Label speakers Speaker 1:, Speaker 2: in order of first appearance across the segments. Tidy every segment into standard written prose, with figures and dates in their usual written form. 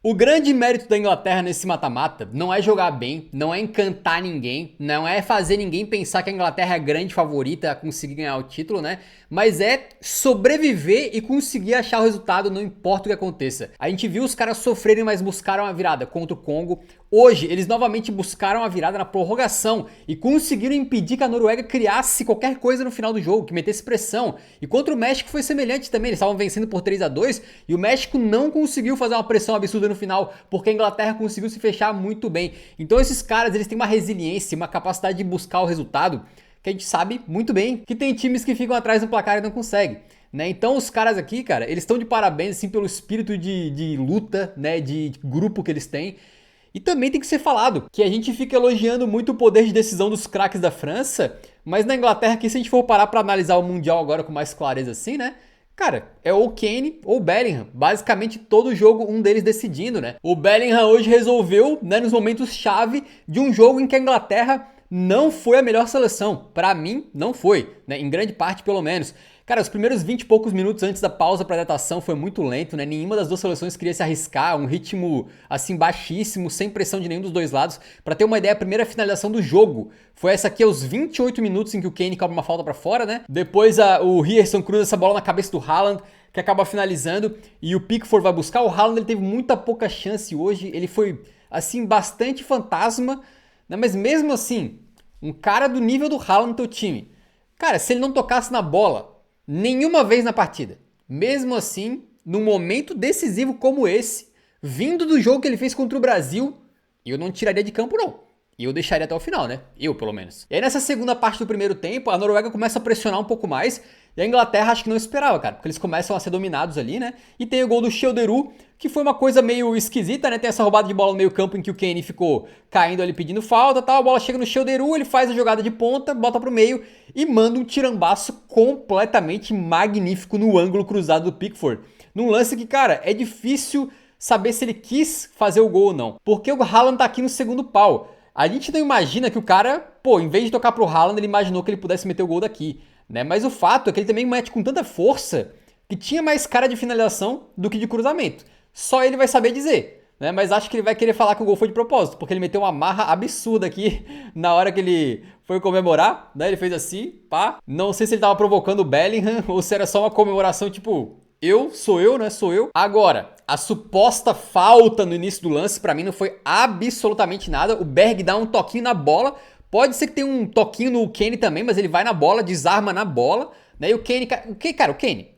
Speaker 1: O grande mérito da Inglaterra nesse mata-mata não é jogar bem, não é encantar ninguém, não é fazer ninguém pensar que a Inglaterra é a grande favorita a conseguir ganhar o título, né? Mas é sobreviver e conseguir achar o resultado, não importa o que aconteça. A gente viu os caras sofrerem, mas buscaram a virada contra o Congo. Hoje, eles novamente buscaram a virada na prorrogação e conseguiram impedir que a Noruega criasse qualquer coisa no final do jogo, que metesse pressão. E contra o México foi semelhante também, eles estavam vencendo por 3-2 e o México não conseguiu fazer uma pressão absurda no final, porque a Inglaterra conseguiu se fechar muito bem. Então esses caras, eles têm uma resiliência, uma capacidade de buscar o resultado, que a gente sabe muito bem que tem times que ficam atrás do placar e não conseguem. Né? Então os caras aqui, cara, eles estão de parabéns assim, pelo espírito de luta, né, de grupo que eles têm. E também tem que ser falado que a gente fica elogiando muito o poder de decisão dos craques da França, mas na Inglaterra aqui, se a gente for parar pra analisar o Mundial agora com mais clareza assim, né? Cara, é ou Kane ou Bellingham. Basicamente todo jogo um deles decidindo, né? O Bellingham hoje resolveu, né, nos momentos chave de um jogo em que a Inglaterra não foi a melhor seleção. Pra mim, não foi, né? Em grande parte, pelo menos. Cara, os primeiros 20 e poucos minutos antes da pausa para adaptação foi muito lento, né? Nenhuma das duas seleções queria se arriscar, um ritmo assim baixíssimo, sem pressão de nenhum dos dois lados. Para ter uma ideia, a primeira finalização do jogo foi essa aqui aos 28 minutos em que o Kane cobra uma falta para fora, né? Depois o Ryerson cruza essa bola na cabeça do Haaland, que acaba finalizando, e o Pickford vai buscar. O Haaland ele teve muita pouca chance hoje, ele foi assim bastante fantasma, né? Mas mesmo assim, um cara do nível do Haaland no teu time, cara, se ele não tocasse na bola nenhuma vez na partida, mesmo assim, num momento decisivo como esse, vindo do jogo que ele fez contra o Brasil, eu não tiraria de campo não. E eu deixaria até o final, né? Eu, pelo menos. E aí nessa segunda parte do primeiro tempo, a Noruega começa a pressionar um pouco mais. E a Inglaterra acho que não esperava, cara. Porque eles começam a ser dominados ali, né? E tem o gol do Skelderu, que foi uma coisa meio esquisita, né? Tem essa roubada de bola no meio campo em que o Kane ficou caindo ali pedindo falta, tal. A bola chega no Skelderu, ele faz a jogada de ponta, bota pro meio e manda um tirambaço completamente magnífico no ângulo cruzado do Pickford. Num lance que, cara, é difícil saber se ele quis fazer o gol ou não. Porque o Haaland tá aqui no segundo pau. A gente não imagina que o cara, pô, em vez de tocar pro Haaland, ele imaginou que ele pudesse meter o gol daqui, né? Mas o fato é que ele também mete com tanta força que tinha mais cara de finalização do que de cruzamento. Só ele vai saber dizer, né? Mas acho que ele vai querer falar que o gol foi de propósito, porque ele meteu uma marra absurda aqui na hora que ele foi comemorar, né? Ele fez assim, pá. Não sei se ele tava provocando o Bellingham ou se era só uma comemoração tipo, sou eu, né? Sou eu. Agora, a suposta falta no início do lance, pra mim, não foi absolutamente nada. O Berg dá um toquinho na bola. Pode ser que tenha um toquinho no Kane também, mas ele vai na bola, desarma na bola. Né? E o Kane, cara, o Kane.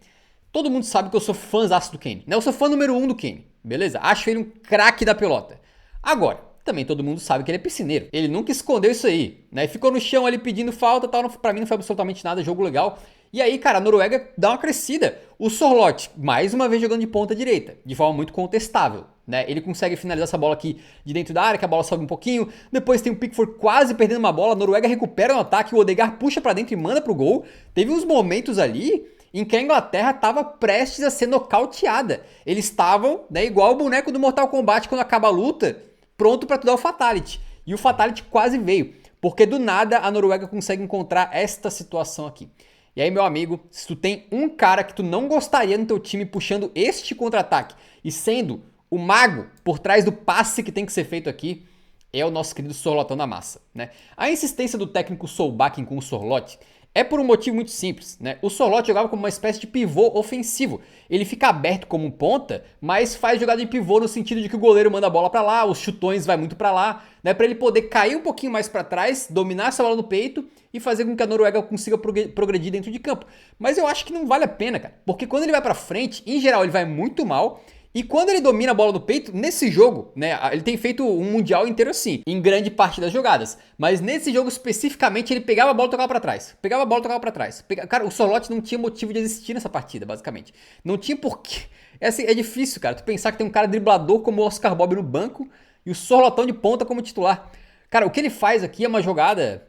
Speaker 1: Todo mundo sabe que eu sou fãzaço do Kane. Né? Eu sou fã número 1 do Kane. Beleza? Acho ele um craque da pelota. Agora, também todo mundo sabe que ele é piscineiro. Ele nunca escondeu isso aí. Né? Ficou no chão ali pedindo falta, tal. Pra mim não foi absolutamente nada, jogo legal. E aí, cara, a Noruega dá uma crescida. O Sorloth, mais uma vez jogando de ponta direita, de forma muito contestável, né? Ele consegue finalizar essa bola aqui de dentro da área, que a bola sobe um pouquinho. Depois tem o Pickford quase perdendo uma bola. A Noruega recupera no ataque, o Odegaard puxa pra dentro e manda pro gol. Teve uns momentos ali em que a Inglaterra estava prestes a ser nocauteada. Eles estavam, né, igual o boneco do Mortal Kombat quando acaba a luta, pronto pra tu dar o Fatality. E o Fatality quase veio, porque do nada a Noruega consegue encontrar esta situação aqui. E aí, meu amigo, se tu tem um cara que tu não gostaria no teu time puxando este contra-ataque e sendo o mago por trás do passe que tem que ser feito aqui, é o nosso querido Sorlotão da massa, né? A insistência do técnico Solbakken com o Sorloth é por um motivo muito simples, né? O Sorloth jogava como uma espécie de pivô ofensivo. Ele fica aberto como um ponta, mas faz jogada de pivô no sentido de que o goleiro manda a bola pra lá, os chutões vai muito pra lá, né? Pra ele poder cair um pouquinho mais pra trás, dominar essa bola no peito e fazer com que a Noruega consiga progredir dentro de campo. Mas eu acho que não vale a pena, cara. Porque quando ele vai pra frente, em geral ele vai muito mal. E quando ele domina a bola no peito, nesse jogo, né, ele tem feito um mundial inteiro assim, em grande parte das jogadas. Mas nesse jogo especificamente, ele pegava a bola e tocava pra trás. Pegava a bola e tocava pra trás. Cara, o Sorloth não tinha motivo de existir nessa partida, basicamente. Não tinha porquê. É, assim, é difícil, cara, tu pensar que tem um cara driblador como o Oscar Bob no banco e o Sorlotão de ponta como titular. Cara, o que ele faz aqui é uma jogada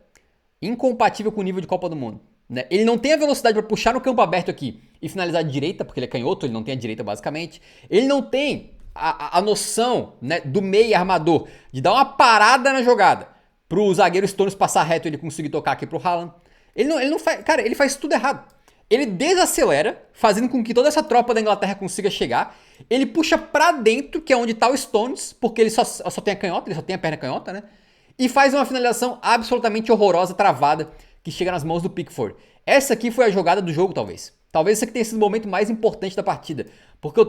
Speaker 1: incompatível com o nível de Copa do Mundo. Né? Ele não tem a velocidade para puxar no campo aberto aqui e finalizar de direita, porque ele é canhoto, ele não tem a direita basicamente. Ele não tem a noção, né, do meio armador, de dar uma parada na jogada pro zagueiro Stones passar reto e ele conseguir tocar aqui pro Haaland. Ele não faz, cara, ele faz tudo errado. ele desacelera, fazendo com que toda essa tropa da Inglaterra consiga chegar. Ele puxa pra dentro, que é onde tá o Stones, porque ele só tem a canhota, ele só tem a perna canhota, né? E faz uma finalização absolutamente horrorosa, travada, que chega nas mãos do Pickford. Essa aqui foi a jogada do jogo, talvez. Talvez esse aqui tenha sido o momento mais importante da partida. Porque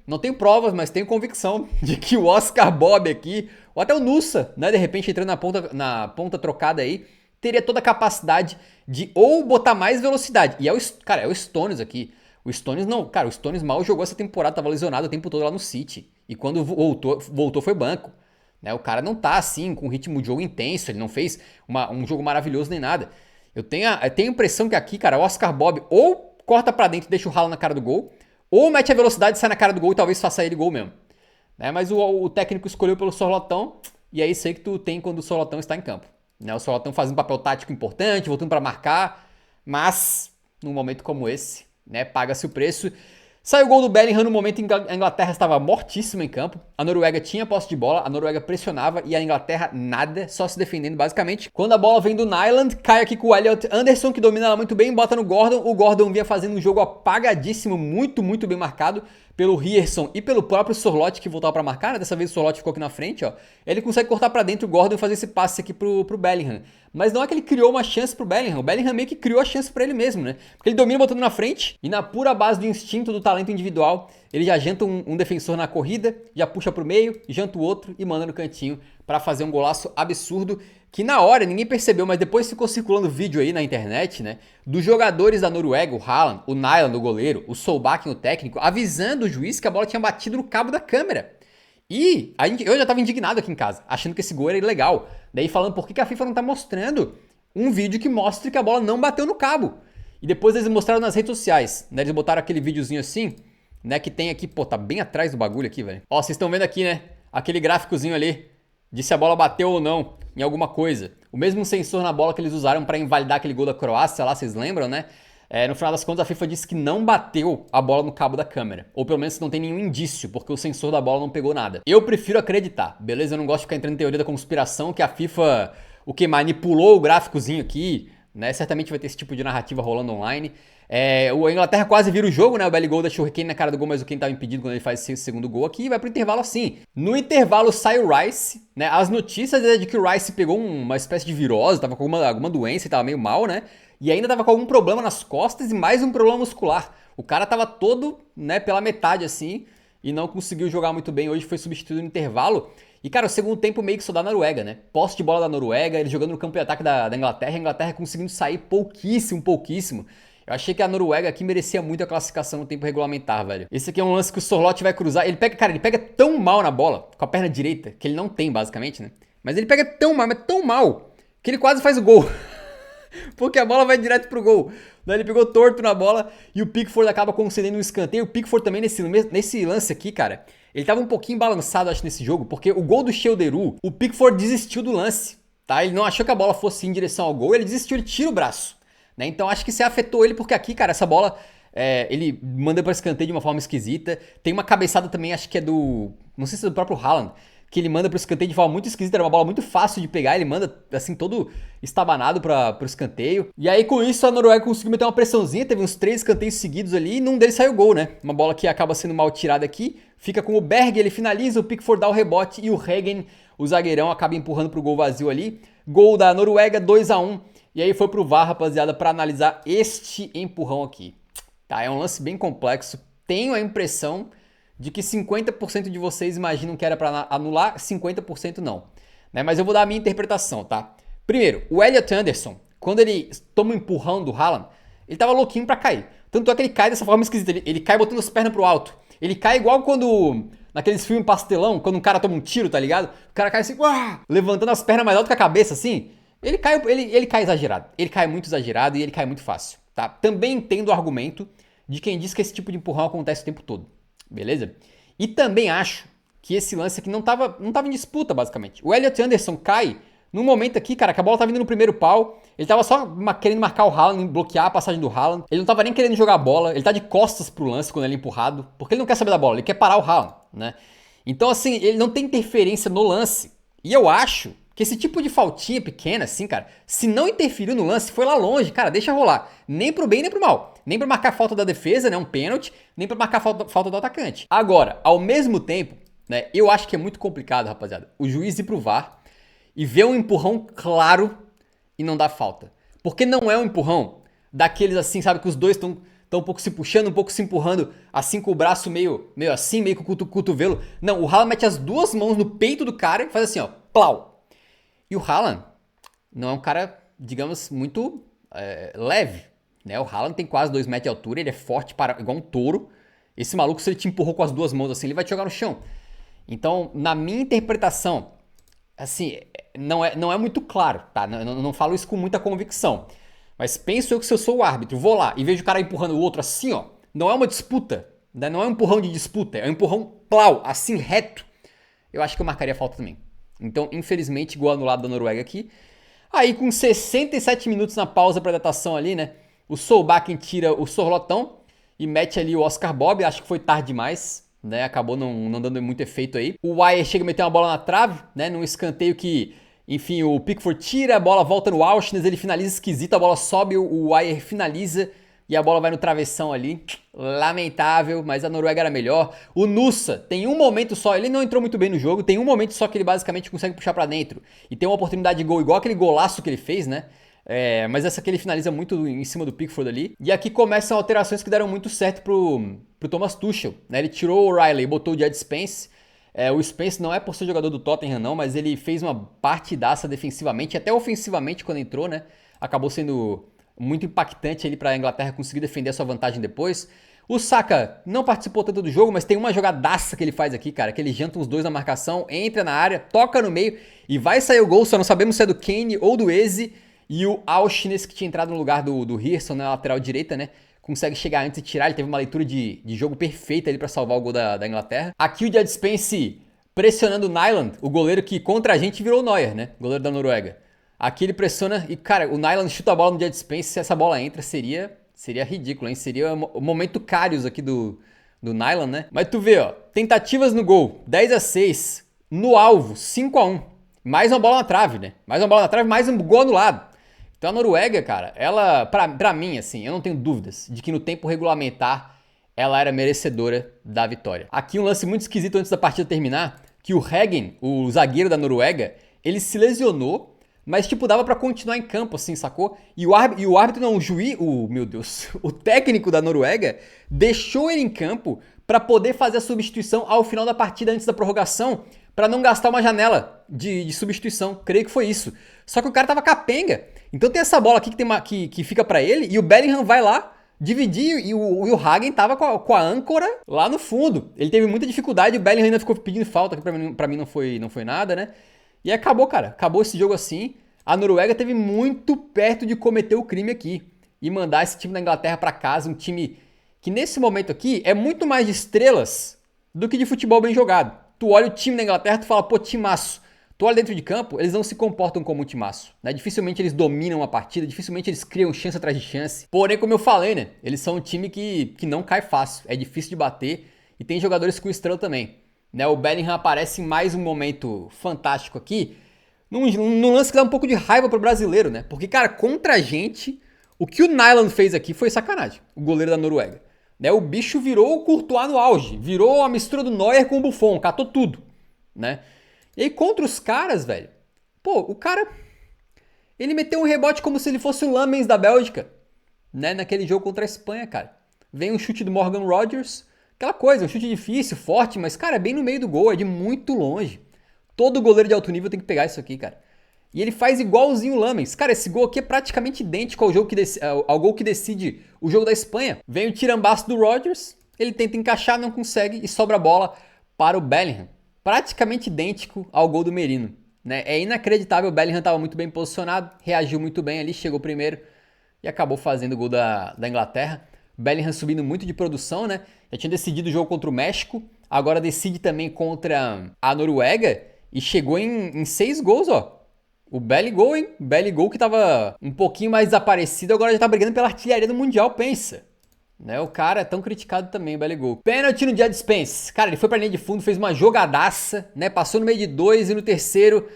Speaker 1: não tenho provas, mas tenho convicção de que o Oscar Bob aqui, ou até o Nusa, né, de repente entrando na ponta trocada aí, teria toda a capacidade de ou botar mais velocidade. E é o Stones aqui. O Stones não, cara, o Stones mal jogou essa temporada, tava lesionado o tempo todo lá no City. E quando voltou foi banco. Né? O cara não tá assim, com um ritmo de jogo intenso, ele não fez um jogo maravilhoso nem nada. Eu tenho a impressão que aqui, cara, o Oscar Bob ou corta pra dentro e deixa o Haaland na cara do gol, ou mete a velocidade, sai na cara do gol e talvez faça ele gol mesmo. Né? Mas o técnico escolheu pelo Sorlotão, e é isso aí que tu tem quando o Sorlotão está em campo. Né? O Sorlotão fazendo um papel tático importante, voltando pra marcar, mas num momento como esse, né, paga-se o preço. Saiu o gol do Bellingham no momento em que a Inglaterra estava mortíssima em campo. A Noruega tinha posse de bola, a Noruega pressionava e a Inglaterra nada, só se defendendo basicamente. Quando a bola vem do Nyland, cai aqui com o Elliot Anderson, que domina ela muito bem, bota no Gordon. O Gordon vinha fazendo um jogo apagadíssimo, muito, muito bem marcado pelo Ryerson e pelo próprio Sorloth, que voltava para marcar, né? Dessa vez o Sorloth ficou aqui na frente, ó. Ele consegue cortar para dentro o Gordon e fazer esse passe aqui pro Bellingham. Mas não é que ele criou uma chance pro Bellingham, o Bellingham meio que criou a chance para ele mesmo, né? Porque ele domina botando na frente e na pura base do instinto, do talento individual, ele já janta um defensor na corrida, já puxa pro meio, janta o outro e manda no cantinho para fazer um golaço absurdo, que na hora ninguém percebeu, mas depois ficou circulando vídeo aí na internet, né, dos jogadores da Noruega, o Haaland, o Nyland, o goleiro, o Solbakken, o técnico, avisando o juiz que a bola tinha batido no cabo da câmera. E eu já tava indignado aqui em casa, achando que esse gol era ilegal. Daí falando por que a FIFA não tá mostrando um vídeo que mostre que a bola não bateu no cabo. E depois eles mostraram nas redes sociais, né, eles botaram aquele videozinho assim, né, que tem aqui, pô, tá bem atrás do bagulho aqui, velho. Ó, vocês estão vendo aqui, né, aquele gráficozinho ali, de se a bola bateu ou não em alguma coisa. O mesmo sensor na bola que eles usaram para invalidar aquele gol da Croácia lá, vocês lembram, né? No final das contas, a FIFA disse que não bateu a bola no cabo da câmera. Ou pelo menos não tem nenhum indício, porque o sensor da bola não pegou nada. Eu prefiro acreditar, beleza? Eu não gosto de ficar entrando em teoria da conspiração, que a FIFA, manipulou o gráficozinho aqui, né? Certamente vai ter esse tipo de narrativa rolando online. A Inglaterra quase vira o jogo, né? O belly goal deixou o Kane na cara do gol, mas o Kane tava impedido quando ele faz esse segundo gol aqui e vai pro intervalo assim. No intervalo sai o Rice, né? As notícias é de que o Rice pegou uma espécie de virose, tava com alguma doença e tava meio mal, né? E ainda tava com algum problema nas costas e mais um problema muscular. O cara tava todo, né, pela metade assim e não conseguiu jogar muito bem. Hoje foi substituído no intervalo. E, cara, o segundo tempo meio que só da Noruega, né? Posse de bola da Noruega, ele jogando no campo de ataque da Inglaterra, a Inglaterra conseguindo sair pouquíssimo. Eu achei que a Noruega aqui merecia muito a classificação no tempo regulamentar, velho. Esse aqui é um lance que o Sorloth vai cruzar. Ele pega tão mal na bola, com a perna direita, que ele não tem, basicamente, né? Mas ele pega tão mal, mas tão mal, que ele quase faz o gol. Porque a bola vai direto pro gol. Daí ele pegou torto na bola e o Pickford acaba concedendo um escanteio. O Pickford também nesse lance aqui, cara, ele tava um pouquinho balançado, acho, nesse jogo, porque o gol do Shelderu, o Pickford desistiu do lance, tá? Ele não achou que a bola fosse em direção ao gol, ele desistiu, ele tira o braço. Né? Então acho que isso afetou ele, porque aqui, cara, essa bola ele manda para escanteio de uma forma esquisita. Tem uma cabeçada também, acho que é não sei se é do próprio Haaland, que ele manda pro escanteio de forma muito esquisita. Era uma bola muito fácil de pegar, ele manda assim todo estabanado pro escanteio. E aí com isso a Noruega conseguiu meter uma pressãozinha, teve uns 3 escanteios seguidos ali e num deles saiu gol, né? Uma bola que acaba sendo mal tirada aqui, fica com o Berg, ele finaliza, o Pickford dá o rebote e o Hegen, o zagueirão, acaba empurrando pro gol vazio ali. Gol da Noruega, 2-1. E aí foi pro VAR, rapaziada, para analisar este empurrão aqui. Tá, é um lance bem complexo. Tenho a impressão de que 50% de vocês imaginam que era para anular, 50% não. Né? Mas eu vou dar a minha interpretação, tá? Primeiro, o Elliot Anderson, quando ele toma um empurrão do Haaland, ele tava louquinho para cair. Tanto é que ele cai dessa forma esquisita, ele cai botando as pernas pro alto. Ele cai igual quando, naqueles filmes pastelão, quando um cara toma um tiro, tá ligado? O cara cai assim, uah, levantando as pernas mais alto que a cabeça, assim. Ele cai exagerado, ele cai muito exagerado e ele cai muito fácil, tá? Também entendo o argumento de quem diz que esse tipo de empurrão acontece o tempo todo, beleza? E também acho que esse lance aqui não tava em disputa, basicamente. O Elliot Anderson cai num momento aqui, cara, que a bola tá vindo no primeiro pau, ele tava só querendo marcar o Haaland, bloquear a passagem do Haaland, ele não tava nem querendo jogar a bola, ele tá de costas pro lance quando ele é empurrado, porque ele não quer saber da bola, ele quer parar o Haaland, né? Então, assim, ele não tem interferência no lance, e eu acho que esse tipo de faltinha pequena, assim, cara, se não interferiu no lance, foi lá longe, cara, deixa rolar. Nem pro bem, nem pro mal. Nem pra marcar falta da defesa, né? Um pênalti, nem pra marcar falta do atacante. Agora, ao mesmo tempo, né? Eu acho que é muito complicado, rapaziada, o juiz ir pro VAR e ver um empurrão claro e não dar falta. Porque não é um empurrão daqueles assim, sabe? Que os dois estão um pouco se puxando, um pouco se empurrando, assim com o braço meio assim, meio com o cotovelo. Não, o Haaland mete as duas mãos no peito do cara e faz assim, ó, plau. E o Haaland não é um cara, digamos, muito leve, né? O Haaland tem quase 2 metros de altura, ele é forte, igual um touro. Esse maluco, se ele te empurrou com as duas mãos assim, ele vai te jogar no chão. Então, na minha interpretação, assim, não é muito claro, tá? Não falo isso com muita convicção. Mas penso eu que se eu sou o árbitro, vou lá e vejo o cara empurrando o outro assim, ó. Não é uma disputa, né? Não é um empurrão de disputa, é um empurrão plau, assim, reto. Eu acho que eu marcaria falta também. Então, infelizmente, gol anulado da Noruega aqui. Aí, com 67 minutos na pausa para datação ali, né? O Solbakken tira o Sorlotão e mete ali o Oscar Bob. Acho que foi tarde demais, né? Acabou não dando muito efeito aí. O Weyer chega a meter uma bola na trave, né? Num escanteio que, enfim, o Pickford tira, a bola volta no Auschwitz, ele finaliza esquisito, a bola sobe, o Weyer finaliza e a bola vai no travessão ali. Lamentável, mas a Noruega era melhor. O Nusa tem um momento só, ele não entrou muito bem no jogo, tem um momento só que ele basicamente consegue puxar pra dentro e tem uma oportunidade de gol, igual aquele golaço que ele fez, né? Mas essa aqui ele finaliza muito em cima do Pickford ali. E aqui começam alterações que deram muito certo pro Thomas Tuchel, né? Ele tirou o Riley e botou o Jed Spence. O Spence não é por ser jogador do Tottenham não, mas ele fez uma partidaça defensivamente, até ofensivamente quando entrou, né? Acabou sendo muito impactante ali para a Inglaterra conseguir defender a sua vantagem depois. O Saka não participou tanto do jogo, mas tem uma jogadaça que ele faz aqui, cara, que ele janta os dois na marcação, entra na área, toca no meio e vai sair o gol, só não sabemos se é do Kane ou do Eze. E o Auschwitz, que tinha entrado no lugar do Hirson na lateral direita, né? Consegue chegar antes e tirar, ele teve uma leitura de jogo perfeita ali para salvar o gol da Inglaterra. Aqui o Jed Spence pressionando o Nyland, o goleiro que contra a gente virou o Neuer, né? Goleiro da Noruega. Aqui ele pressiona e, cara, o Nyland chuta a bola no Jed Spence, se essa bola entra, seria ridículo, hein? Seria o momento Karius aqui do Nyland, né? Mas tu vê, ó, tentativas no gol, 10-6, no alvo, 5-1. Mais uma bola na trave, né? Mais uma bola na trave, mais um gol anulado. Então a Noruega, cara, ela, pra mim, assim, eu não tenho dúvidas de que no tempo regulamentar ela era merecedora da vitória. Aqui um lance muito esquisito antes da partida terminar, que o Heggen, o zagueiro da Noruega, ele se lesionou, mas tipo, dava pra continuar em campo, assim, sacou? E o árbitro não, meu Deus, o técnico da Noruega deixou ele em campo pra poder fazer a substituição ao final da partida antes da prorrogação, pra não gastar uma janela de substituição, creio que foi isso. Só que o cara tava capenga, então tem essa bola aqui que fica pra ele e o Bellingham vai lá dividir e o Hagen tava com a âncora lá no fundo. Ele teve muita dificuldade, o Bellingham ainda ficou pedindo falta, que pra mim não foi nada, né? E acabou, cara. Acabou esse jogo assim. A Noruega teve muito perto de cometer o crime aqui e mandar esse time da Inglaterra pra casa, um time que nesse momento aqui é muito mais de estrelas do que de futebol bem jogado. Tu olha o time da Inglaterra, tu fala, pô, timaço. Tu olha dentro de campo, eles não se comportam como um timaço, né? Dificilmente eles dominam a partida, dificilmente eles criam chance atrás de chance. Porém, como eu falei, né? Eles são um time que não cai fácil, é difícil de bater e tem jogadores com estrela também. Né? O Bellingham aparece em mais um momento fantástico aqui, num lance que dá um pouco de raiva pro brasileiro, né? Porque, cara, contra a gente, o que o Nyland fez aqui foi sacanagem, o goleiro da Noruega. Né? O bicho virou o Courtois no auge, virou a mistura do Neuer com o Buffon, catou tudo, né? E aí contra os caras, velho, pô, o cara, ele meteu um rebote como se ele fosse o Lamens da Bélgica, né? Naquele jogo contra a Espanha, cara. Vem um chute do Morgan Rogers, aquela coisa, um chute difícil, forte, mas, cara, é bem no meio do gol, é de muito longe. Todo goleiro de alto nível tem que pegar isso aqui, cara. E ele faz igualzinho o Lamens. Cara, esse gol aqui é praticamente idêntico ao gol que decide o jogo da Espanha. Vem o tirambaço do Rogers, ele tenta encaixar, não consegue e sobra a bola para o Bellingham. Praticamente idêntico ao gol do Merino. Né? É inacreditável, o Bellingham estava muito bem posicionado, reagiu muito bem ali, chegou primeiro e acabou fazendo o gol da Inglaterra. Bellingham subindo muito de produção, né? Já tinha decidido o jogo contra o México, agora decide também contra a Noruega e chegou em 6 gols, ó. O Belly Gol, hein? Belly Gol que tava um pouquinho mais desaparecido, agora já tá brigando pela artilharia do Mundial, pensa. Né? O cara é tão criticado também, o Belly Gol. Pênalti no Jed Spence. Cara, ele foi pra linha de fundo, fez uma jogadaça, né? Passou no meio de 2 e no terceiro,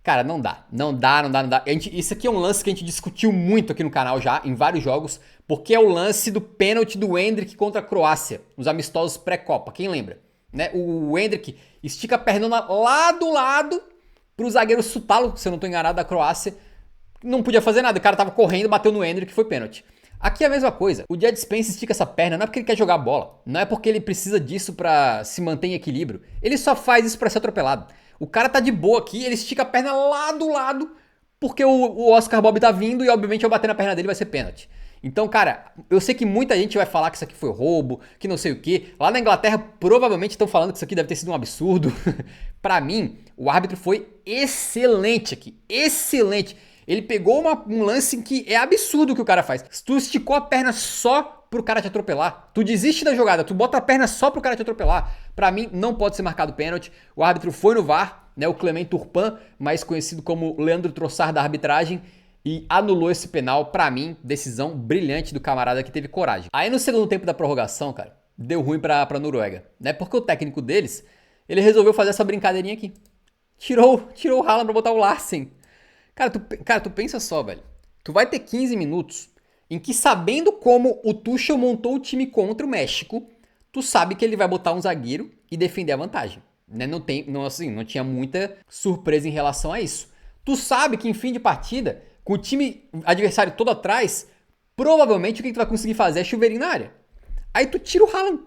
Speaker 1: Cara, não dá. Não dá, não dá, não dá. Isso aqui é um lance que a gente discutiu muito aqui no canal já, em vários jogos, porque é o lance do pênalti do Endrick contra a Croácia, nos amistosos pré-Copa, quem lembra? Né? O Endrick estica a perna lá do lado pro zagueiro Sutalo, se eu não tô enganado, da Croácia. Não podia fazer nada, o cara tava correndo, bateu no Endrick, foi pênalti. Aqui é a mesma coisa. O Jed Spence estica essa perna não é porque ele quer jogar bola, não é porque ele precisa disso pra se manter em equilíbrio. Ele só faz isso pra ser atropelado. O cara tá de boa aqui, ele estica a perna lá do lado, porque o Oscar Bob tá vindo e obviamente ao bater na perna dele vai ser pênalti. Então, cara, eu sei que muita gente vai falar que isso aqui foi roubo, que não sei o que. Lá na Inglaterra, provavelmente estão falando que isso aqui deve ter sido um absurdo. Pra mim, o árbitro foi excelente aqui. Excelente. Ele pegou um lance em que é absurdo o que o cara faz. Se tu esticou a perna só pro cara te atropelar, tu desiste da jogada, tu bota a perna só pro cara te atropelar. Pra mim, não pode ser marcado pênalti. O árbitro foi no VAR, né, o Clement Turpin, mais conhecido como Leandro Trossard da arbitragem, e anulou esse penal. Pra mim, decisão brilhante do camarada que teve coragem. Aí no segundo tempo da prorrogação, cara, deu ruim pra Noruega, né? Porque o técnico deles, ele resolveu fazer essa brincadeirinha aqui. Tirou o Haaland pra botar o Larsen. Cara, tu pensa só, velho. Tu vai ter 15 minutos em que, sabendo como o Tuchel montou o time contra o México, tu sabe que ele vai botar um zagueiro e defender a vantagem. Né? Não tinha muita surpresa em relação a isso. Tu sabe que em fim de partida, com o time adversário todo atrás, provavelmente o que tu vai conseguir fazer é chuveirinho na área. Aí tu tira o Haaland.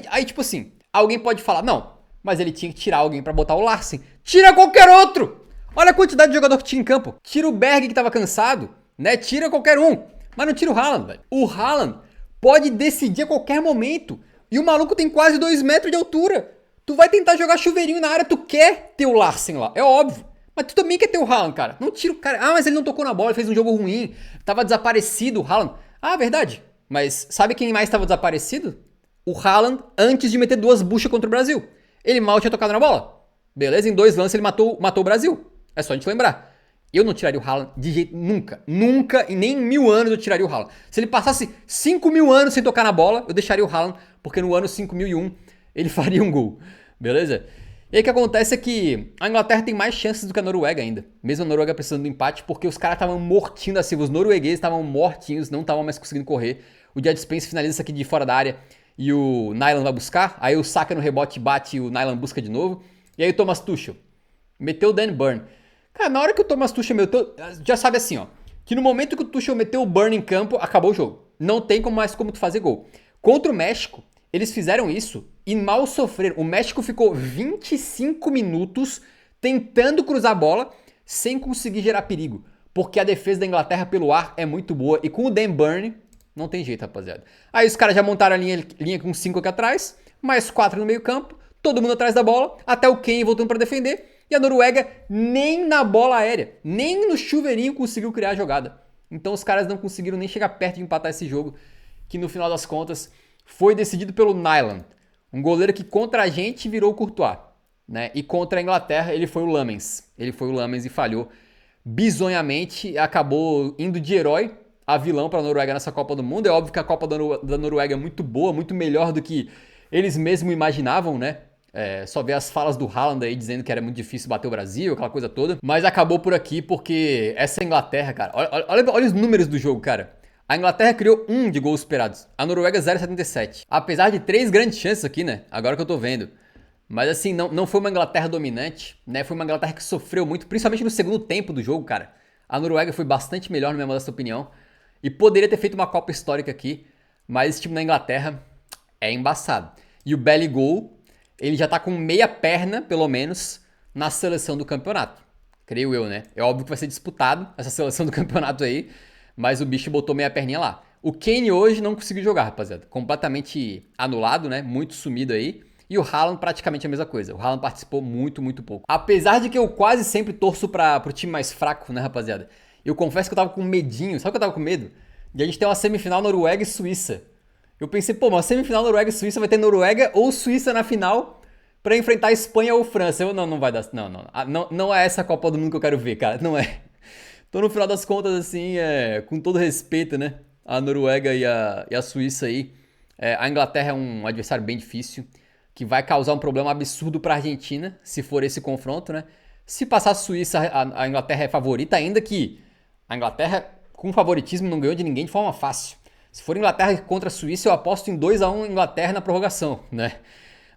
Speaker 1: Aí, tipo assim, alguém pode falar, não, mas ele tinha que tirar alguém pra botar o Larsen. Tira qualquer outro! Olha a quantidade de jogador que tinha em campo. Tira o Berg que tava cansado, né? Tira qualquer um. Mas não tira o Haaland, velho. O Haaland pode decidir a qualquer momento. E o maluco tem quase 2 metros de altura. Tu vai tentar jogar chuveirinho na área, tu quer ter o Larsen lá, é óbvio. Mas tu também quer ter o Haaland, cara. Não tira o cara. Ah, mas ele não tocou na bola, ele fez um jogo ruim. Tava desaparecido o Haaland. Ah, verdade. Mas sabe quem mais tava desaparecido? O Haaland antes de meter 2 buchas contra o Brasil. Ele mal tinha tocado na bola. Beleza? Em 2 lances ele matou o Brasil. É só a gente lembrar. Eu não tiraria o Haaland de jeito nunca. Nunca, e nem em 1000 anos eu tiraria o Haaland. Se ele passasse 5.000 anos sem tocar na bola, eu deixaria o Haaland, porque no ano 5001 ele faria um gol. Beleza? E aí o que acontece é que a Inglaterra tem mais chances do que a Noruega ainda. Mesmo a Noruega precisando do empate, porque os caras estavam mortinhos da Silva. Os noruegueses estavam mortinhos, não estavam mais conseguindo correr. O Jed Spence finaliza isso aqui de fora da área e o Nyland vai buscar. Aí o Saka no rebote bate e o Nyland busca de novo. E aí o Thomas Tuchel meteu o Dan Burn. Cara, na hora que o Thomas Tuchel meteu, já sabe assim, ó, que no momento que o Tuchel meteu o Burn em campo, acabou o jogo. Não tem mais como tu fazer gol. Contra o México, eles fizeram isso e mal sofreram. O México ficou 25 minutos tentando cruzar a bola sem conseguir gerar perigo. Porque a defesa da Inglaterra pelo ar é muito boa. E com o Dan Burn, não tem jeito, rapaziada. Aí os caras já montaram a linha com 5 aqui atrás, mais 4 no meio campo, todo mundo atrás da bola, até o Kane voltando para defender. E a Noruega nem na bola aérea, nem no chuveirinho conseguiu criar a jogada. Então os caras não conseguiram nem chegar perto de empatar esse jogo, que no final das contas foi decidido pelo Nyland. Um goleiro que contra a gente virou o Courtois, né? E contra a Inglaterra ele foi o Lamens. Ele foi o Lamens e falhou bizonhamente, acabou indo de herói a vilão para a Noruega nessa Copa do Mundo. É óbvio que a Copa da Noruega é muito boa, muito melhor do que eles mesmos imaginavam, né? Só ver as falas do Haaland aí dizendo que era muito difícil bater o Brasil, aquela coisa toda. Mas acabou por aqui porque essa Inglaterra, cara, olha os números do jogo, cara. A Inglaterra criou 1 de gols esperados, a Noruega 0,77. Apesar de 3 grandes chances aqui, né? Agora que eu tô vendo. Mas assim, não foi uma Inglaterra dominante, né? Foi uma Inglaterra que sofreu muito, principalmente no segundo tempo do jogo, cara. A Noruega foi bastante melhor, na minha modesta opinião. E poderia ter feito uma Copa histórica aqui, mas esse time da Inglaterra é embaçado. E o Belligol, ele já tá com meia perna, pelo menos, na seleção do campeonato. Creio eu, né? É óbvio que vai ser disputado essa seleção do campeonato aí, mas o bicho botou meia perninha lá. O Kane hoje não conseguiu jogar, rapaziada. Completamente anulado, né? Muito sumido aí. E o Haaland praticamente a mesma coisa. O Haaland participou muito, muito pouco. Apesar de que eu quase sempre torço pro time mais fraco, né, rapaziada? Eu confesso que eu tava com medinho. Sabe o que eu tava com medo? De a gente ter uma semifinal Noruega e Suíça. Eu pensei, pô, uma semifinal Noruega e Suíça vai ter Noruega ou Suíça na final pra enfrentar Espanha ou França. Não vai dar. Não é essa a Copa do Mundo que eu quero ver, cara. Não é. Então, no final das contas, assim, com todo respeito, né? A Noruega e a Suíça aí. A Inglaterra é um adversário bem difícil. que vai causar um problema absurdo para a Argentina, se for esse confronto, né? Se passar a Suíça, a Inglaterra é favorita, ainda que a Inglaterra, com favoritismo, não ganhou de ninguém de forma fácil. Se for Inglaterra contra a Suíça, eu aposto em 2-1 Inglaterra na prorrogação, né?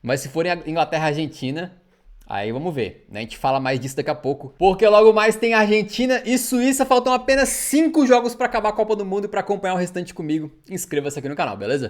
Speaker 1: Mas se for Inglaterra e Argentina, aí vamos ver, né? A gente fala mais disso daqui a pouco. Porque logo mais tem Argentina e Suíça. Faltam apenas 5 jogos para acabar a Copa do Mundo. E para acompanhar o restante comigo, inscreva-se aqui no canal, beleza?